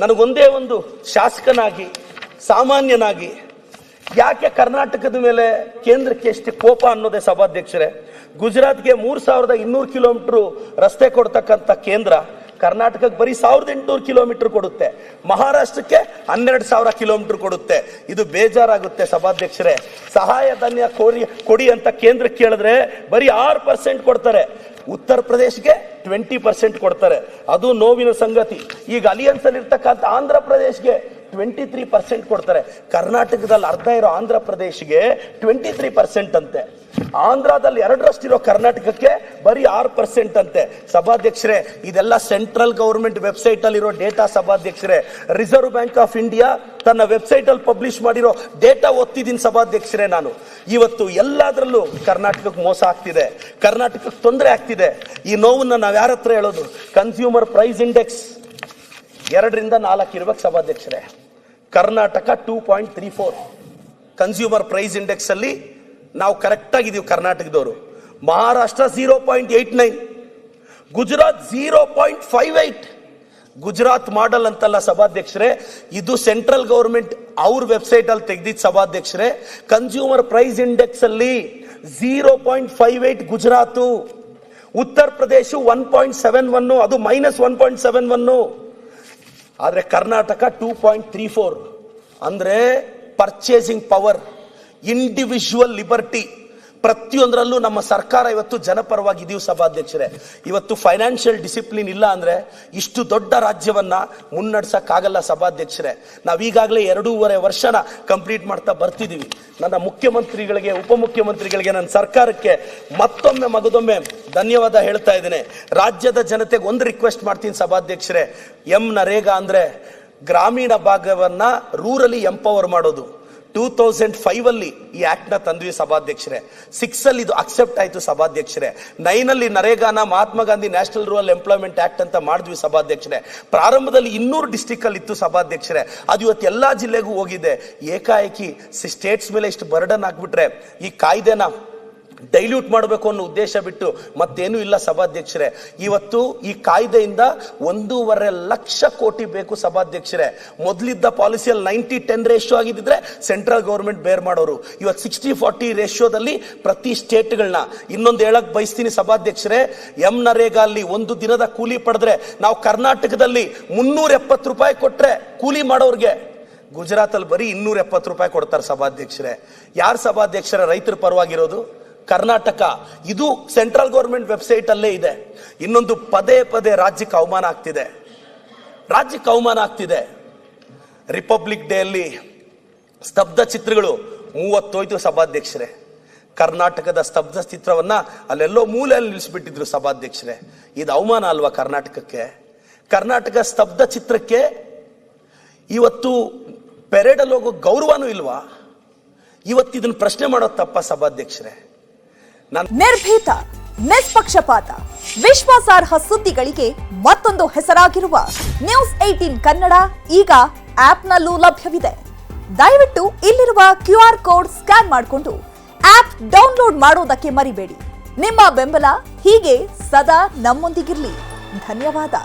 ನನಗೊಂದೇ ಒಂದು ಶಾಸಕನಾಗಿ ಸಾಮಾನ್ಯನಾಗಿ ಯಾಕೆ ಕರ್ನಾಟಕದ ಮೇಲೆ ಕೇಂದ್ರಕ್ಕೆ ಎಷ್ಟು ಕೋಪ ಅನ್ನೋದೇ ಸಭಾಧ್ಯಕ್ಷರೇ. ಗುಜರಾತ್ಗೆ 3200 ಕಿಲೋಮೀಟರ್ ರಸ್ತೆ ಕೊಡ್ತಕ್ಕಂಥ ಕೇಂದ್ರ ಕರ್ನಾಟಕಕ್ಕೆ ಬರೀ 1800 ಕಿಲೋಮೀಟರ್ ಕೊಡುತ್ತೆ, ಮಹಾರಾಷ್ಟ್ರಕ್ಕೆ 12,000 ಕಿಲೋಮೀಟರ್ ಕೊಡುತ್ತೆ. ಇದು ಬೇಜಾರಾಗುತ್ತೆ ಸಭಾಧ್ಯಕ್ಷರೇ. ಸಹಾಯಧನ ಕೊಡಿ ಅಂತ ಕೇಂದ್ರಕ್ಕೆ ಕೇಳಿದ್ರೆ ಬರೀ 6% ಕೊಡ್ತಾರೆ, ಉತ್ತರ ಪ್ರದೇಶಕ್ಕೆ 20% ಕೊಡ್ತಾರೆ. ಅದು ನೋವಿನ ಸಂಗತಿ. ಈಗ ಅಲಿಯನ್ಸ್ ಅಲ್ಲಿ ಇರ್ತಕ್ಕಂಥ ಆಂಧ್ರ ಪ್ರದೇಶಗೆ 23% ಕೊಡ್ತಾರೆ. ಕರ್ನಾಟಕದಲ್ಲಿ ಅರ್ಧ ಇರೋ ಆಂಧ್ರ ಪ್ರದೇಶಗೆ 23% ಅಂತೆ. ಆಂಧ್ರದಲ್ಲಿ 2% ಕರ್ನಾಟಕಕ್ಕೆ ಬರೀ 6% ಅಂತೆ. ಸಭಾಧ್ಯಕ್ಷರೇ, ಇದೆಲ್ಲ ಸೆಂಟ್ರಲ್ ಗವರ್ಮೆಂಟ್ ವೆಬ್ಸೈಟ್ ಅಲ್ಲಿ ಇರೋ ಡೇಟಾ ಸಭಾಧ್ಯಕ್ಷರೇ. ರಿಸರ್ವ್ ಬ್ಯಾಂಕ್ ಆಫ್ ಇಂಡಿಯಾ ತನ್ನ ವೆಬ್ಸೈಟ್ ಅಲ್ಲಿ ಪಬ್ಲಿಷ್ ಮಾಡಿರೋ ಡೇಟಾ ಓದ್ತಿದ್ದೀನಿ ಸಭಾಧ್ಯಕ್ಷರೇ. ನಾನು ಇವತ್ತು ಎಲ್ಲದರಲ್ಲೂ ಕರ್ನಾಟಕಕ್ಕೆ ಮೋಸ ಆಗ್ತಿದೆ, ಕರ್ನಾಟಕಕ್ಕೆ ತೊಂದರೆ ಆಗ್ತಿದೆ. ಈ ನೋವನ್ನ ನಾವು ಯಾರ ಹತ್ರ ಹೇಳೋದು? ಕನ್ಸ್ಯೂಮರ್ ಪ್ರೈಸ್ ಇಂಡೆಕ್ಸ್ 2ರಿಂದ 4 ಇರ್ಬೇಕು ಸಭಾಧ್ಯಕ್ಷರೇ. ಕರ್ನಾಟಕ 2.34 ಕನ್ಸ್ಯೂಮರ್ ಪ್ರೈಸ್ ಇಂಡೆಕ್ಸ್ ಅಲ್ಲಿ ನಾವು ಕರೆಕ್ಟ್ ಆಗಿದ್ದೀವಿ ಕರ್ನಾಟಕದವರು. ಮಹಾರಾಷ್ಟ್ರ 0.89, ಗುಜರಾತ್ 0.58. ಗುಜರಾತ್ ಮಾಡಲ್ ಅಂತಲ್ಲ ಸಭಾಧ್ಯಕ್ಷರೇ, ಇದು ಸೆಂಟ್ರಲ್ ಗವರ್ಮೆಂಟ್ ಅವ್ರ ವೆಬ್ಸೈಟ್ ಅಲ್ಲಿ ತೆಗೆದಿದ್ದ ಸಭಾಧ್ಯಕ್ಷರೇ. ಕನ್ಸ್ಯೂಮರ್ ಪ್ರೈಸ್ ಇಂಡೆಕ್ಸ್ ಅಲ್ಲಿ 0.58 ಗುಜರಾತ್, ಉತ್ತರ ಪ್ರದೇಶ 1.71, ಅದು -1.71. ಆದ್ರೆ ಕರ್ನಾಟಕ 2.34. ಅಂದ್ರೆ ಪರ್ಚೇಸಿಂಗ್ ಪವರ್, ಇಂಡಿವಿಜುವಲ್ ಲಿಬರ್ಟಿ, ಪ್ರತಿಯೊಂದರಲ್ಲೂ ನಮ್ಮ ಸರ್ಕಾರ ಇವತ್ತು ಜನಪರವಾಗಿದ್ದೀವಿ ಸಭಾಧ್ಯಕ್ಷರೇ. ಇವತ್ತು ಫೈನಾನ್ಷಿಯಲ್ ಡಿಸಿಪ್ಲಿನ್ ಇಲ್ಲ ಅಂದ್ರೆ ಇಷ್ಟು ದೊಡ್ಡ ರಾಜ್ಯವನ್ನ ಮುನ್ನಡೆಸಕ್ಕಾಗಲ್ಲ ಸಭಾಧ್ಯಕ್ಷರೇ. ನಾವೀಗಾಗಲೇ 2.5 ವರ್ಷನ ಕಂಪ್ಲೀಟ್ ಮಾಡ್ತಾ ಬರ್ತಿದೀವಿ. ನನ್ನ ಮುಖ್ಯಮಂತ್ರಿಗಳಿಗೆ, ಉಪಮುಖ್ಯಮಂತ್ರಿಗಳಿಗೆ, ನನ್ನ ಸರ್ಕಾರಕ್ಕೆ ಮತ್ತೊಮ್ಮೆ ಮಗದೊಮ್ಮೆ ಧನ್ಯವಾದ ಹೇಳ್ತಾ ಇದ್ದೇನೆ. ರಾಜ್ಯದ ಜನತೆಗೆ ಒಂದು ರಿಕ್ವೆಸ್ಟ್ ಮಾಡ್ತೀನಿ ಸಭಾಧ್ಯಕ್ಷರೇ. ನರೇಗಾ ಅಂದ್ರೆ ಗ್ರಾಮೀಣ ಭಾಗವನ್ನ ರೂರಲಿ ಎಂಪವರ್ ಮಾಡೋದು. 2005 ಅಲ್ಲಿ ಈ ಆಕ್ಟ್ ನ ತಂದ್ವಿ ಸಭಾಧ್ಯಕ್ಷರೇ. 6 ಅಲ್ಲಿ ಇದು ಅಕ್ಸೆಪ್ಟ್ ಆಯ್ತು ಸಭಾಧ್ಯಕ್ಷರೇ. 9 ಅಲ್ಲಿ ನರೇಗಾನ Mahatma Gandhi national rural employment act ಅಂತ ಮಾಡಿದ್ವಿ ಸಭಾಧ್ಯಕ್ಷರೇ. ಪ್ರಾರಂಭದಲ್ಲಿ 200 ಡಿಸ್ಟಿಕ್ ಅಲ್ಲಿ ಇತ್ತು ಸಭಾಧ್ಯಕ್ಷರೇ. ಅದು ಇವತ್ತು ಎಲ್ಲಾ ಜಿಲ್ಲೆಗೂ ಹೋಗಿದೆ. ಏಕಾಏಕಿ ಸ್ಟೇಟ್ಸ್ ಮೇಲೆ ಇಷ್ಟು ಬರ್ಡನ್ ಆಗ್ಬಿಟ್ರೆ ಈ ಕಾಯ್ದೆನ ಡೈಲ್ಯೂಟ್ ಮಾಡಬೇಕು ಅನ್ನೋ ಉದ್ದೇಶ ಬಿಟ್ಟು ಮತ್ತೇನು ಇಲ್ಲ ಸಭಾಧ್ಯಕ್ಷರೇ. ಇವತ್ತು ಈ ಕಾಯ್ದೆಯಿಂದ 1.5 ಲಕ್ಷ ಕೋಟಿ ಬೇಕು ಸಭಾಧ್ಯಕ್ಷರೇ. ಮೊದಲಿದ್ದ ಪಾಲಿಸಿಯಲ್ಲಿ 90-10 ರೇಷಿಯೋ ಆಗಿದ್ದಿದ್ರೆ ಸೆಂಟ್ರಲ್ ಗವರ್ಮೆಂಟ್ ಬೇರ್ ಮಾಡೋರು. ಇವತ್ತು 60-40 ರೇಷಿಯೋದಲ್ಲಿ ಪ್ರತಿ ಸ್ಟೇಟ್ಗಳನ್ನ. ಇನ್ನೊಂದು ಹೇಳಕ್ ಬಯಸ್ತೀನಿ ಸಭಾಧ್ಯಕ್ಷರೇ, ನರೇಗಾ ಅಲ್ಲಿ ಒಂದು ದಿನದ ಕೂಲಿ ಪಡೆದ್ರೆ ನಾವು ಕರ್ನಾಟಕದಲ್ಲಿ 370 ರೂಪಾಯಿ ಕೊಟ್ರೆ ಕೂಲಿ ಮಾಡೋರ್ಗೆ, ಗುಜರಾತ್ ಅಲ್ಲಿ ಬರೀ 270 ರೂಪಾಯಿ ಕೊಡ್ತಾರೆ ಸಭಾಧ್ಯಕ್ಷರೇ. ಯಾರು ಸಭಾಧ್ಯಕ್ಷರೇ ರೈತರ ಪರವಾಗಿರೋದು? ಕರ್ನಾಟಕ. ಇದು ಸೆಂಟ್ರಲ್ ಗವರ್ಮೆಂಟ್ ವೆಬ್ಸೈಟ್ ಅಲ್ಲೇ ಇದೆ. ಇನ್ನೊಂದು ಪದೇ ಪದೇ ರಾಜ್ಯಕ್ಕೆ ಅವಮಾನ ಆಗ್ತಿದೆ. ರಿಪಬ್ಲಿಕ್ ಡೇ ಅಲ್ಲಿ ಸ್ತಬ್ಧ ಚಿತ್ರಗಳು 30 ಹೋಯ್ತು ಸಭಾಧ್ಯಕ್ಷರೇ. ಕರ್ನಾಟಕದ ಸ್ತಬ್ಧ ಚಿತ್ರವನ್ನ ಅಲ್ಲೆಲ್ಲೋ ಮೂಲೆಯಲ್ಲಿ ನಿಲ್ಲಿಸ್ಬಿಟ್ಟಿದ್ರು ಸಭಾಧ್ಯಕ್ಷರೇ. ಇದು ಅವಮಾನ ಅಲ್ವಾ ಕರ್ನಾಟಕಕ್ಕೆ? ಕರ್ನಾಟಕ ಸ್ತಬ್ಧ ಚಿತ್ರಕ್ಕೆ ಇವತ್ತು ಪೆರೇಡಲ್ಲಿ ಹೋಗೋ ಗೌರವನೂ ಇಲ್ವಾ? ಇವತ್ತು ಇದನ್ನ ಪ್ರಶ್ನೆ ಮಾಡೋದು ತಪ್ಪ ಸಭಾಧ್ಯಕ್ಷರೇ? ನಿರ್ಭೀತ, ನಿಷ್ಪಕ್ಷಪಾತ, ವಿಶ್ವಾಸಾರ್ಹ ಸುದ್ದಿಗಳಿಗೆ ಮತ್ತೊಂದು ಹೆಸರಾಗಿರುವ ನ್ಯೂಸ್ 18 ಕನ್ನಡ ಈಗ ಆಪ್ನಲ್ಲೂ ಲಭ್ಯವಿದೆ. ದಯವಿಟ್ಟು ಇಲ್ಲಿರುವ QR ಕೋಡ್ ಸ್ಕ್ಯಾನ್ ಮಾಡಿಕೊಂಡು ಆಪ್ ಡೌನ್ಲೋಡ್ ಮಾಡೋದಕ್ಕೆ ಮರಿಬೇಡಿ. ನಿಮ್ಮ ಬೆಂಬಲ ಹೀಗೆ ಸದಾ ನಮ್ಮೊಂದಿಗಿರಲಿ. ಧನ್ಯವಾದ.